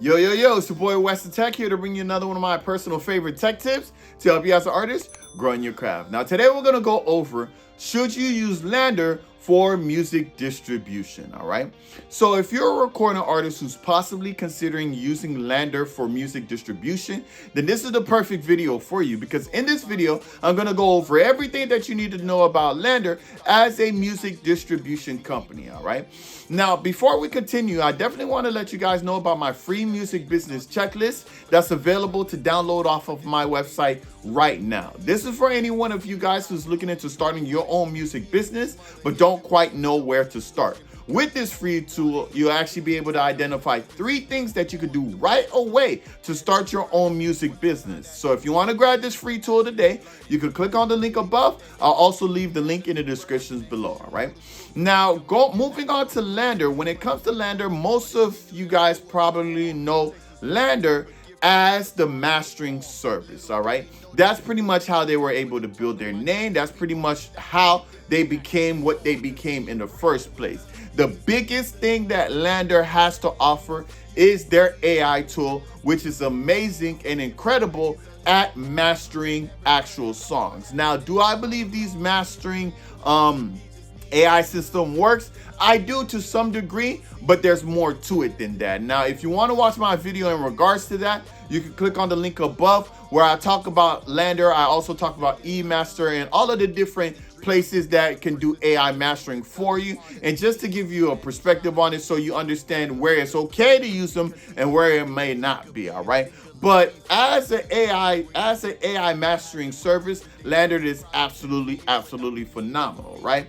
Yo, it's your boy Wes the Tech here to bring you another one of my personal favorite tech tips to help you as an artist grow in your craft. Now, today we're going to go over, should you use Landr for music distribution, all right? So if you're a recording artist who's possibly considering using Landr for music distribution, then this is the perfect video for you, because in this video, I'm gonna go over everything that you need to know about Landr as a music distribution company, all right? Now, before we continue, I definitely wanna let you guys know about my free music business checklist that's available to download off of my website right now. This is for any one of you guys who's looking into starting your own music business, but don't quite know where to start. With this free tool, you'll actually be able to identify 3 things that you could do right away to start your own music business. So if you want to grab this free tool today, you can click on the link above. I'll also leave the link in the descriptions below, all right? Now, moving on to Landr. When it comes to Landr, most of you guys probably know Landr as the mastering service, all right? That's pretty much how they were able to build their name. That's pretty much how they became what they became in the first place. The biggest thing that Landr has to offer is their AI tool, which is amazing and incredible at mastering actual songs. Now, do I believe these mastering AI system works? I do to some degree, but there's more to it than that. Now, if you want to watch my video in regards to that, you can click on the link above where I talk about Landr. I also talk about eMaster and all of the different places that can do AI mastering for you. And just to give you a perspective on it so you understand where it's okay to use them and where it may not be, all right? But as an AI mastering service, Landr is absolutely phenomenal, right?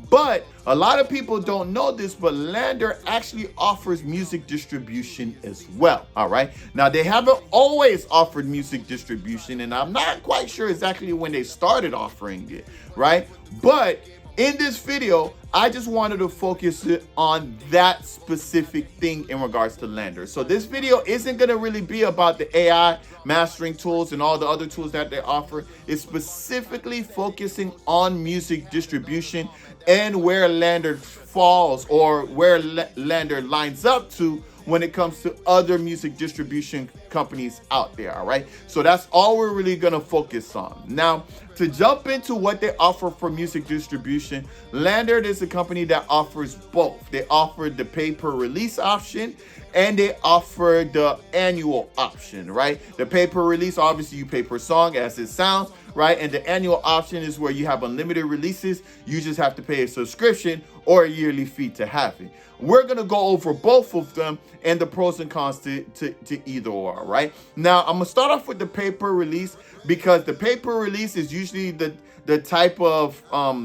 But a lot of people don't know this, but Landr actually offers music distribution as well, all right? Now, they haven't always offered music distribution, and I'm not quite sure exactly when they started offering it, right? But in this video, I just wanted to focus it on that specific thing in regards to Landr. So this video isn't gonna really be about the AI mastering tools and all the other tools that they offer. It's specifically focusing on music distribution and where Landr falls or where Landr lines up to when it comes to other music distribution companies out there, all right? So that's all we're really gonna focus on. Now, to jump into what they offer for music distribution, Landr is a company that offers both. They offer the pay-per-release option and they offer the annual option, right? The pay-per-release, obviously you pay per song as it sounds, right? And the annual option is where you have unlimited releases. You just have to pay a subscription or a yearly fee to have it. We're gonna go over both of them and the pros and cons to either or, right? Now, I'm gonna start off with the pay-per-release because the pay-per-release is usually the type of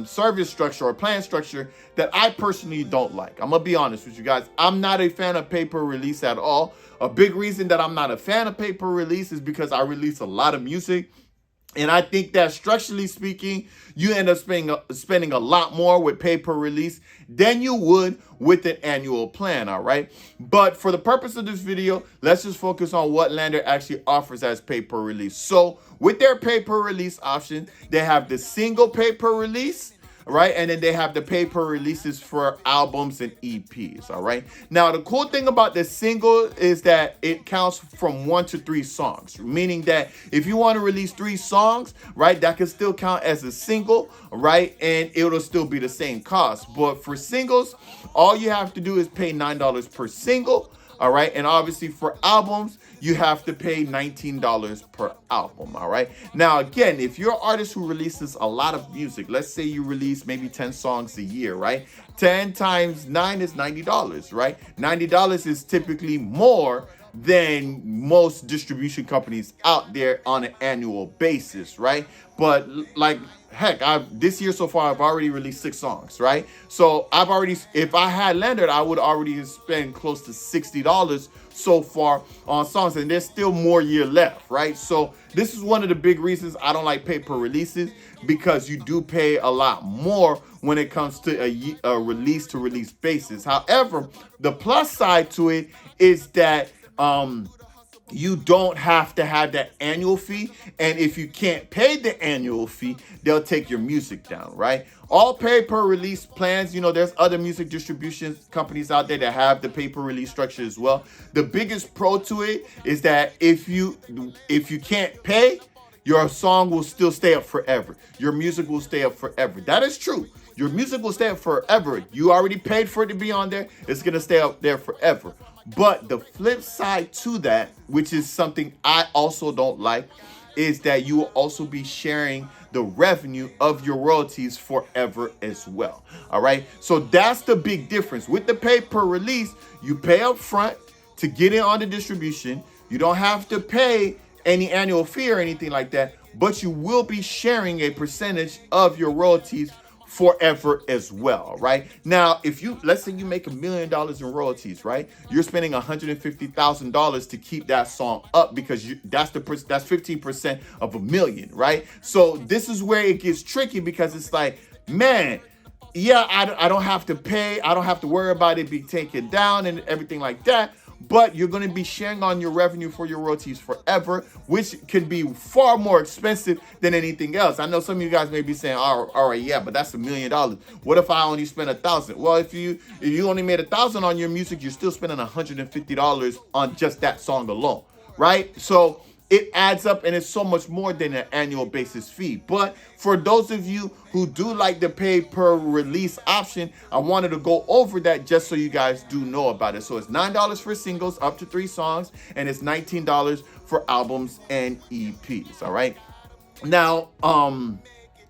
service structure or plan structure that I personally don't like. I'm gonna be honest with you guys. I'm not a fan of pay-per-release at all. A big reason that I'm not a fan of pay-per-release is because I release a lot of music. And I think that structurally speaking, you end up spending a lot more with pay-per-release than you would with an annual plan, all right? But for the purpose of this video, let's just focus on what Landr actually offers as pay-per-release. So with their pay-per-release option, they have the single pay-per-release, right? And then they have the pay-per-releases for albums and EPs, all right? Now, the cool thing about the single is that it counts from 1 to 3 songs, meaning that if you want to release 3 songs, right, that can still count as a single, right? And it'll still be the same cost. But for singles, all you have to do is pay $9 per single, all right? And obviously for albums, you have to pay $19 per album, all right? Now, again, if you're an artist who releases a lot of music, let's say you release maybe 10 songs a year, right? 10 times 9 is $90, right? $90 is typically more than most distribution companies out there on an annual basis, right? But like, heck, this year so far, I've already released 6 songs, right? So if I had Landr, I would already spend close to $60 so far on songs, and there's still more year left, right? So this is one of the big reasons I don't like pay-per-releases, because you do pay a lot more when it comes to a release-to-release basis. However, the plus side to it is that you don't have to have that annual fee. And if you can't pay the annual fee, they'll take your music down, right? All pay per release plans, there's other music distribution companies out there that have the pay per release structure as well. The biggest pro to it is that if you can't pay, your song will still stay up forever. Your music will stay up forever. That is true. Your music will stay up forever. You already paid for it to be on there. It's going to stay up there forever. But the flip side to that, which is something I also don't like, is that you will also be sharing the revenue of your royalties forever as well. All right. So that's the big difference. With the pay per release, you pay up front to get it on the distribution. You don't have to pay any annual fee or anything like that, but you will be sharing a percentage of your royalties forever as well, right? Now, if let's say you make $1 million in royalties, right? You're spending $150,000 to keep that song up because that's 15% of $1 million, right? So this is where it gets tricky because it's like, man, yeah, I don't have to pay. I don't have to worry about it being taken down and everything like that. But you're going to be sharing on your revenue for your royalties forever, which can be far more expensive than anything else. I know some of you guys may be saying, all right, yeah, but that's $1 million. What if I only spend $1,000? Well, if you only made $1,000 on your music, you're still spending $150 on just that song alone, right? So it adds up, and it's so much more than an annual basis fee. But for those of you who do like the pay per release option, I wanted to go over that just so you guys do know about it. So it's $9 for singles up to 3 songs, and it's $19 for albums and EPs. All right. Now,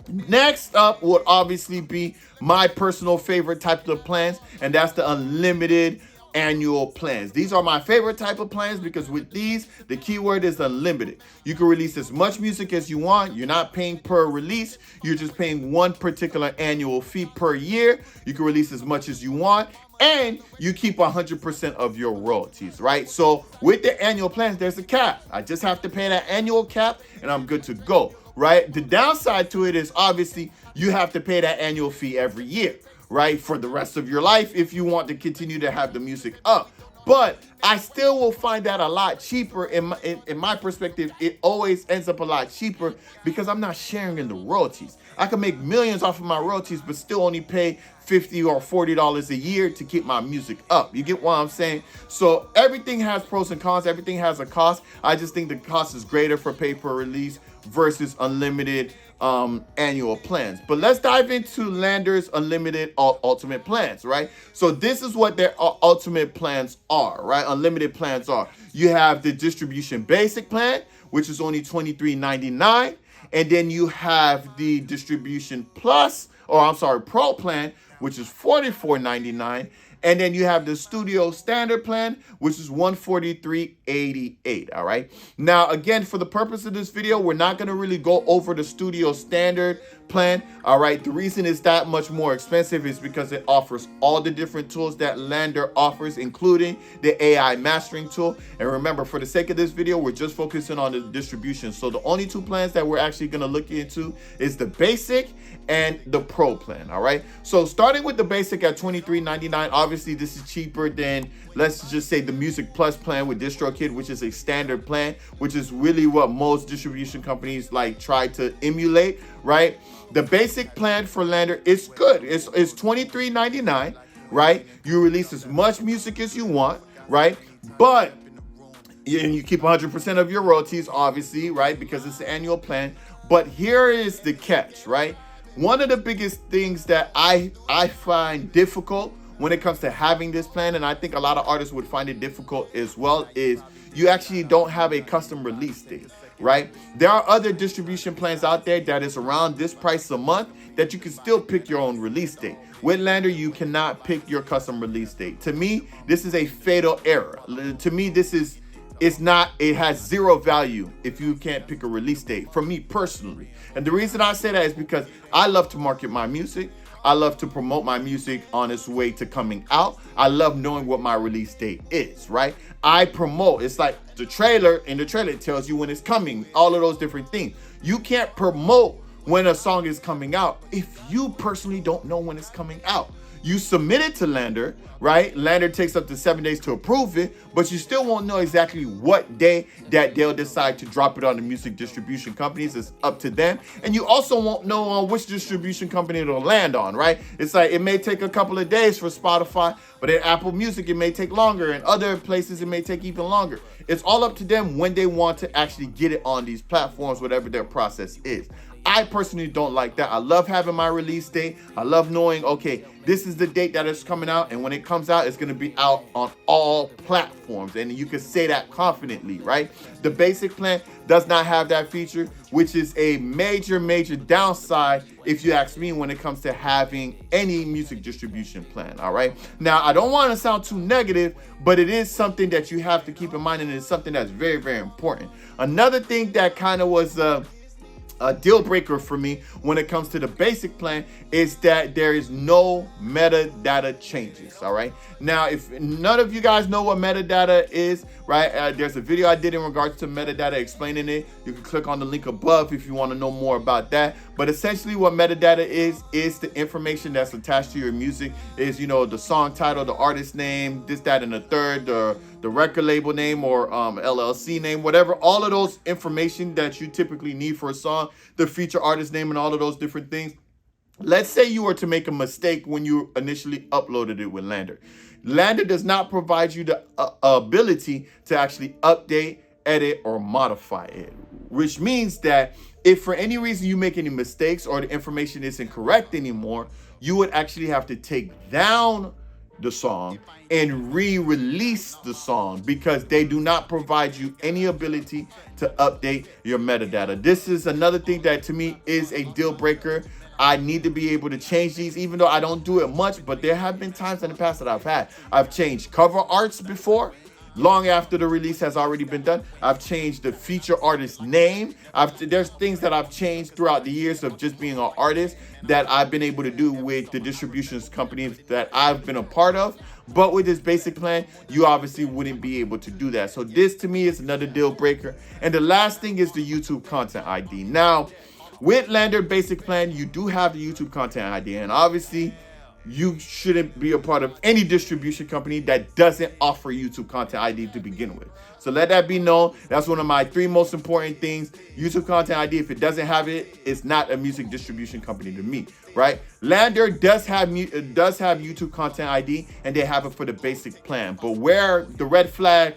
next up would obviously be my personal favorite type of plans, and that's the unlimited annual plans. These are my favorite type of plans because with these, the keyword is unlimited. You can release as much music as you want. You're not paying per release. You're just paying one particular annual fee per year. You can release as much as you want, and you keep 100% of your royalties, right? So with the annual plans, there's a cap. I just have to pay that annual cap and I'm good to go, right? The downside to it is obviously you have to pay that annual fee every year, right, for the rest of your life if you want to continue to have the music up. But I still will find that a lot cheaper. In my perspective, it always ends up a lot cheaper because I'm not sharing in the royalties. I can make millions off of my royalties, but still only pay $50 or $40 a year to keep my music up. You get what I'm saying? So everything has pros and cons. Everything has a cost. I just think the cost is greater for pay per release versus unlimited annual plans. But let's dive into Landr's unlimited ultimate plans, right? So this is what their ultimate plans are, right? Unlimited plans are. You have the distribution basic plan, which is only $23.99, and then you have the distribution plus, pro plan, which is $44.99. And then you have the studio standard plan, which is $143.88. All right. Now, again, for the purpose of this video, we're not going to really go over the studio standard plan. All right. The reason it's that much more expensive is because it offers all the different tools that Landr offers, including the AI mastering tool. And remember, for the sake of this video, we're just focusing on the distribution. So the only 2 plans that we're actually going to look into is the basic and the pro plan. All right. So starting with the basic at $23.99, obviously this is cheaper than, let's just say, the Music Plus plan with DistroKid, which is a standard plan, which is really what most distribution companies like try to emulate, right? The basic plan for Landr is good. It's $23.99, right? You release as much music as you want, right? But and you keep 100% of your royalties, obviously, right? Because it's an annual plan. But here is the catch, right? One of the biggest things that I find difficult when it comes to having this plan, and I think a lot of artists would find it difficult as well, is you actually don't have a custom release date, right? There are other distribution plans out there that is around this price a month that you can still pick your own release date. With Landr, you cannot pick your custom release date. To me, this is a fatal error. To me, it has zero value if you can't pick a release date, for me personally. And the reason I say that is because I love to market my music. I love to promote my music on its way to coming out. I love knowing what my release date is, right? I promote. It's like the trailer. In the trailer, it tells you when it's coming, all of those different things. You can't promote when a song is coming out if you personally don't know when it's coming out? You submit it to Landr, right? Landr takes up to 7 days to approve it, but you still won't know exactly what day that they'll decide to drop it on the music distribution companies. It's up to them. And you also won't know on which distribution company it'll land on, right? It's like it may take a couple of days for Spotify, but in Apple Music, it may take longer. In other places, it may take even longer. It's all up to them when they want to actually get it on these platforms, whatever their process is. I personally don't like that. I love having my release date. I love knowing, okay, this is the date that it's coming out, and when it comes out, it's going to be out on all platforms, and you can say that confidently, right? The basic plan does not have that feature, which is a major downside, if you ask me, when it comes to having any music distribution plan, all right? Now, I don't want to sound too negative, but it is something that you have to keep in mind, and it's something that's very, very important. Another thing that kind of was a deal breaker for me when it comes to the basic plan is that there is no metadata changes. All right. Now, if none of you guys know what metadata is, right, there's a video I did in regards to metadata explaining it. You can click on the link above if you want to know more about that. But essentially what metadata is the information that's attached to your music. Is, you know, the song title, the artist name, this, that, and the third, the record label name or LLC name, whatever, all of those information that you typically need for a song, the feature artist name, and all of those different things. Let's say you were to make a mistake when you initially uploaded it with Landr. Landr does not provide you the ability to actually update, edit, or modify it, which means that if for any reason you make any mistakes or the information isn't correct anymore, you would actually have to take down the song and re-release the song because they do not provide you any ability to update your metadata. This is another thing that to me is a deal breaker. I need to be able to change these, even though I don't do it much, but there have been times in the past that I've changed cover arts before, long after the release has already been done. I've changed the feature artist name. There's things that I've changed throughout the years of just being an artist that I've been able to do with the distributions companies that I've been a part of. But with this basic plan, you obviously wouldn't be able to do that. So this to me is another deal breaker. And the last thing is the YouTube content ID. Now, with Landr basic plan, you do have the YouTube content ID, and obviously you shouldn't be a part of any distribution company that doesn't offer YouTube content ID to begin with. So let that be known. That's one of my 3 most important things. YouTube content ID, if it doesn't have it, it's not a music distribution company to me, right? Landr does have YouTube content ID, and they have it for the basic plan. But where the red flag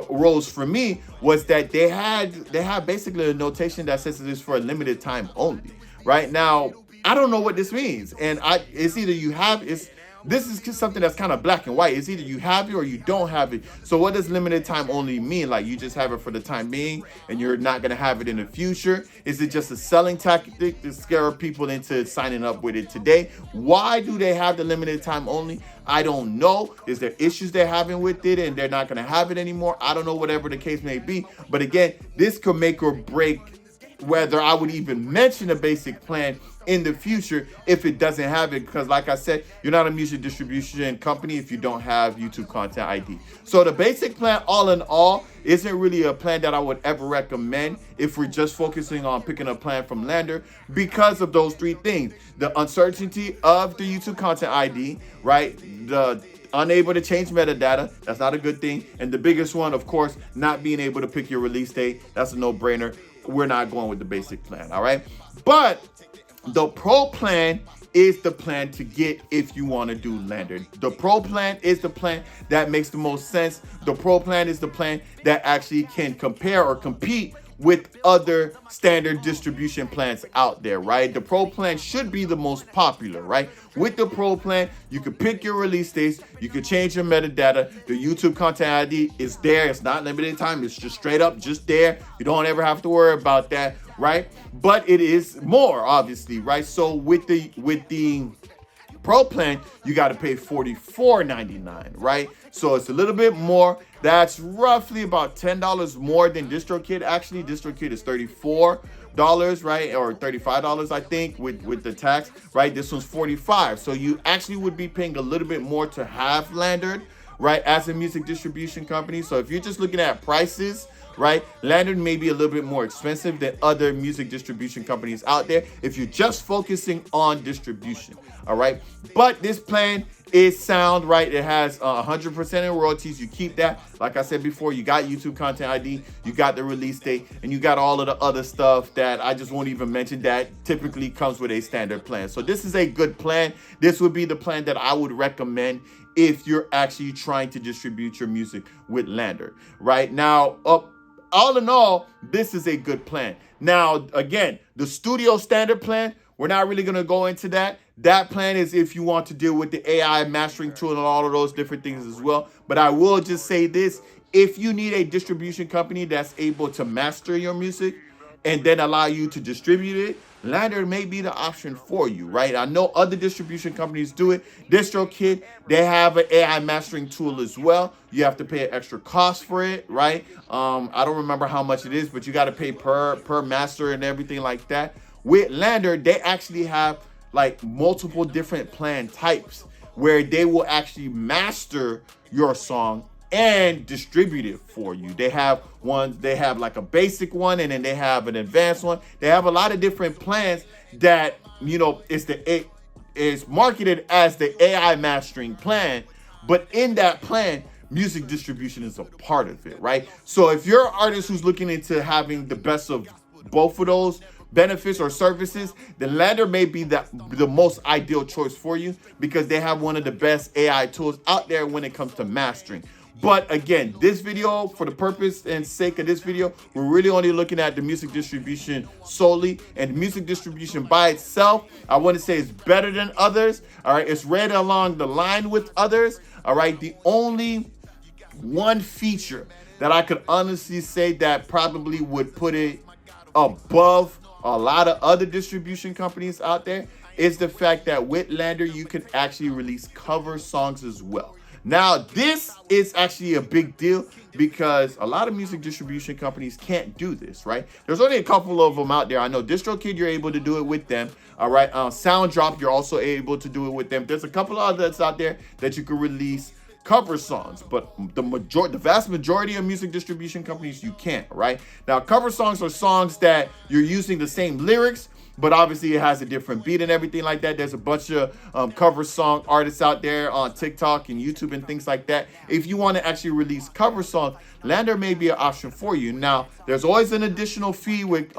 rose for me was that they have basically a notation that says it is for a limited time only. Right now, I don't know what this means, and it's either you have this is just something that's kind of black and white. It's either you have it or you don't have it. So what does limited time only mean? Like you just have it for the time being and you're not going to have it in the future? Is it just a selling tactic to scare people into signing up with it today? Why do they have the limited time only? I don't know. Is there issues they're having with it and they're not going to have it anymore? I don't know, whatever the case may be. But again, this could make or break whether I would even mention a basic plan in the future if it doesn't have it, because like I said, you're not a music distribution company if you don't have YouTube content ID. So the basic plan, all in all, isn't really a plan that I would ever recommend if we're just focusing on picking a plan from Landr, because of those 3 things: the uncertainty of the YouTube content ID, right? The unable to change metadata, that's not a good thing. And the biggest one, of course, not being able to pick your release date. That's a no-brainer. We're not going with the basic plan, all right? But the pro plan is the plan to get if you want to do Landr. The pro plan is the plan that makes the most sense. The pro plan is the plan that actually can compare or compete with other standard distribution plans out there, right? The pro plan should be the most popular, right? With the pro plan, you can pick your release dates, you can change your metadata, the YouTube content ID is there, it's not limited time, it's just straight up just there. You don't ever have to worry about that, right? But it is more, obviously, right? So with the pro plan, you got to pay $44.99, right? So it's a little bit more. That's roughly about $10 more than DistroKid. Actually, DistroKid is $34, right? Or $35, I think, with the tax, right? This one's $45. So you actually would be paying a little bit more to have Landr, right, as a music distribution company. So if you're just looking at prices, right, Landr may be a little bit more expensive than other music distribution companies out there if you're just focusing on distribution. All right, but this plan is sound, right? It has 100% in royalties. You keep that. Like I said before, you got YouTube Content ID, you got the release date, and you got all of the other stuff that I just won't even mention that typically comes with a standard plan. So this is a good plan. This would be the plan that I would recommend if you're actually trying to distribute your music with Landr. Right now, all in all, this is a good plan. Now, again, the studio standard plan, we're not really going to go into that. That plan is if you want to deal with the AI mastering tool and all of those different things as well. But I will just say this, if you need a distribution company that's able to master your music and then allow you to distribute it, Landr may be the option for you, right? I know other distribution companies do it. DistroKid, they have an AI mastering tool as well. You have to pay an extra cost for it, right? I don't remember how much it is, but you got to pay per master and everything like that. With Landr, they actually have like multiple different plan types where they will actually master your song and distribute it for you. They have ones, they have like a basic one, and then they have an advanced one. They have a lot of different plans that, you know, it's marketed as the AI mastering plan, but in that plan, music distribution is a part of it, right? So if you're an artist who's looking into having the best of both of those benefits or services, then Landr may be the most ideal choice for you because they have one of the best AI tools out there when it comes to mastering. But again, this video, for the purpose and sake of this video, we're really only looking at the music distribution solely, and music distribution by itself, I want to say it's better than others. All right, it's right along the line with others. All right, the only one feature that I could honestly say that probably would put it above a lot of other distribution companies out there is the fact that with Landr, you can actually release cover songs as well. Now, this is actually a big deal because a lot of music distribution companies can't do this, right? There's only a couple of them out there. I know DistroKid, you're able to do it with them. All right, SoundDrop, you're also able to do it with them. There's a couple of others out there that you can release cover songs, but the vast majority of music distribution companies, you can't, right? Now, cover songs are songs that you're using the same lyrics, but obviously it has a different beat and everything like that. There's a bunch of cover song artists out there on TikTok and YouTube and things like that. If you want to actually release cover songs, Landr may be an option for you. Now, there's always an additional fee with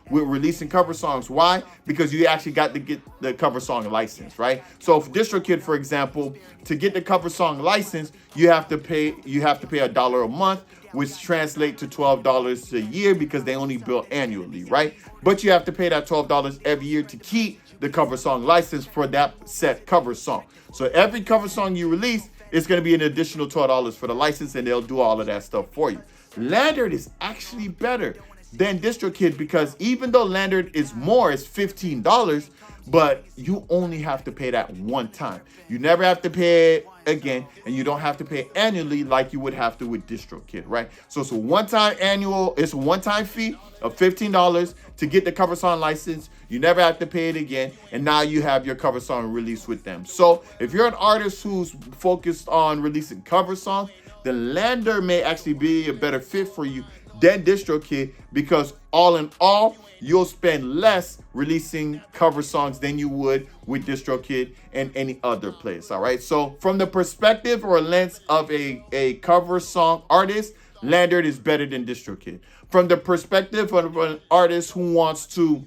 releasing cover songs. Why? Because you actually got to get the cover song license, right? So for DistroKid, for example, to get the cover song license, you have to pay $1 a month, which translates to $12 a year because they only bill annually, right? But you have to pay that $12 every year to keep the cover song license for that set cover song. So every cover song you release, it's going to be an additional $12 for the license, and they'll do all of that stuff for you. Landr is actually better than DistroKid because even though Landr is more, it's $15, but you only have to pay that one time. You never have to pay it again, and you don't have to pay annually like you would have to with DistroKid, right? So it's a one-time fee of $15 to get the cover song license. You never have to pay it again, and now you have your cover song released with them. So if you're an artist who's focused on releasing cover songs, then Landr may actually be a better fit for you than DistroKid because all in all, you'll spend less releasing cover songs than you would with DistroKid and any other place. All right. So from the perspective or lens of a cover song artist, Landr is better than DistroKid. From the perspective of an artist who wants to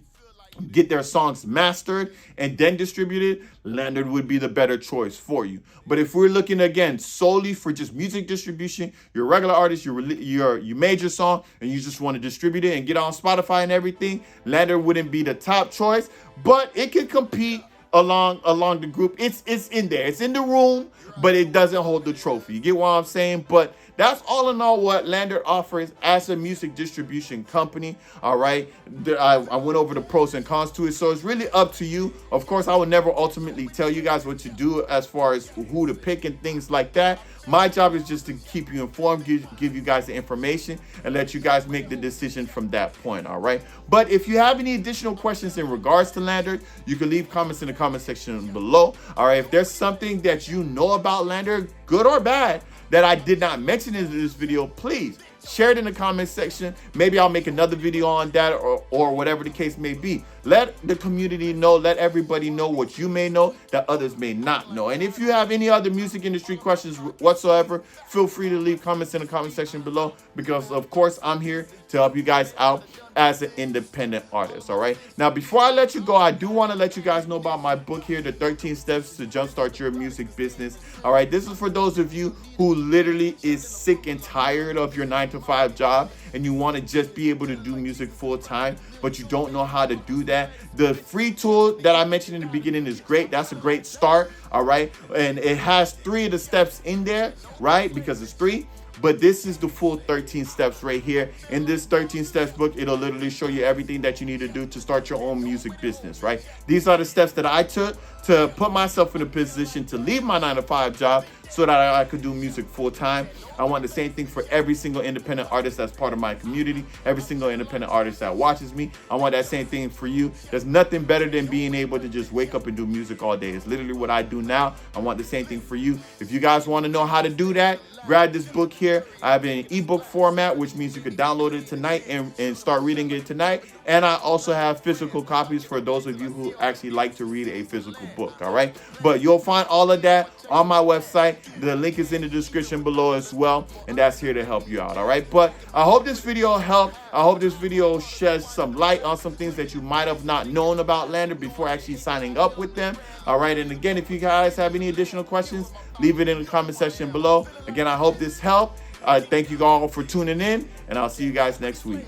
get their songs mastered and then distributed, Landr would be the better choice for you. But if we're looking again solely for just music distribution, you're a regular artist, you made your song and you just want to distribute it and get on Spotify and everything, Landr wouldn't be the top choice, but it can compete along the group. It's in there, it's in the room, but it doesn't hold the trophy. You get what I'm saying? But that's all in all what Landr offers as a music distribution company. All right, I went over the pros and cons to it, so it's really up to you. Of course, I would never ultimately tell you guys what to do as far as who to pick and things like that. My job is just to keep you informed, give you guys the information, and let you guys make the decision from that point. All right, but if you have any additional questions in regards to Landr, you can leave comments in the comment section below. All right, if there's something that you know about Landr, good or bad, that I did not mention in this video, please share it in the comment section. Maybe I'll make another video on that, or whatever the case may be. Let the community know, let everybody know what you may know that others may not know. And if you have any other music industry questions whatsoever, feel free to leave comments in the comment section below, because of course I'm here to help you guys out as an independent artist. All right, now before I let you go, I do want to let you guys know about my book here, The 13 Steps to Jumpstart Your Music Business. All right, this is for those of you who literally is sick and tired of your 9-to-5 job and you want to just be able to do music full time, but you don't know how to do that. The free tool that I mentioned in the beginning is great. That's a great start. All right, and it has 3 of the steps in there, right, because it's 3. But this is the full 13 steps right here. In this 13 steps book, it'll literally show you everything that you need to do to start your own music business, right? These are the steps that I took to put myself in a position to leave my 9-to-5 job so that I could do music full time. I want the same thing for every single independent artist that's part of my community, every single independent artist that watches me. I want that same thing for you. There's nothing better than being able to just wake up and do music all day. It's literally what I do now. I want the same thing for you. If you guys want to know how to do that, grab this book here. I have it in ebook format, which means you could download it tonight and start reading it tonight. And I also have physical copies for those of you who actually like to read a physical book, all right? But you'll find all of that on my website. The link is in the description below as well, and that's here to help you out, all right? But I hope this video helped. I hope this video sheds some light on some things that you might have not known about Landr before actually signing up with them, all right? And again, if you guys have any additional questions, leave it in the comment section below. Again, I hope this helped. Thank you all for tuning in, and I'll see you guys next week.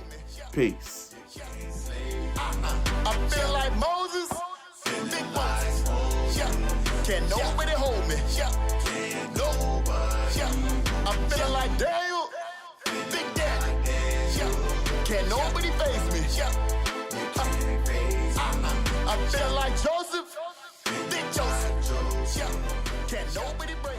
Peace. I feel like Moses, big Moses. Yeah, can't nobody hold me. Yeah, nobody. Yeah, I'm feeling like Daniel, big daddy. Yeah, can't nobody face me. Yeah, I feel like Joseph, big Joseph. Yeah, can't nobody break.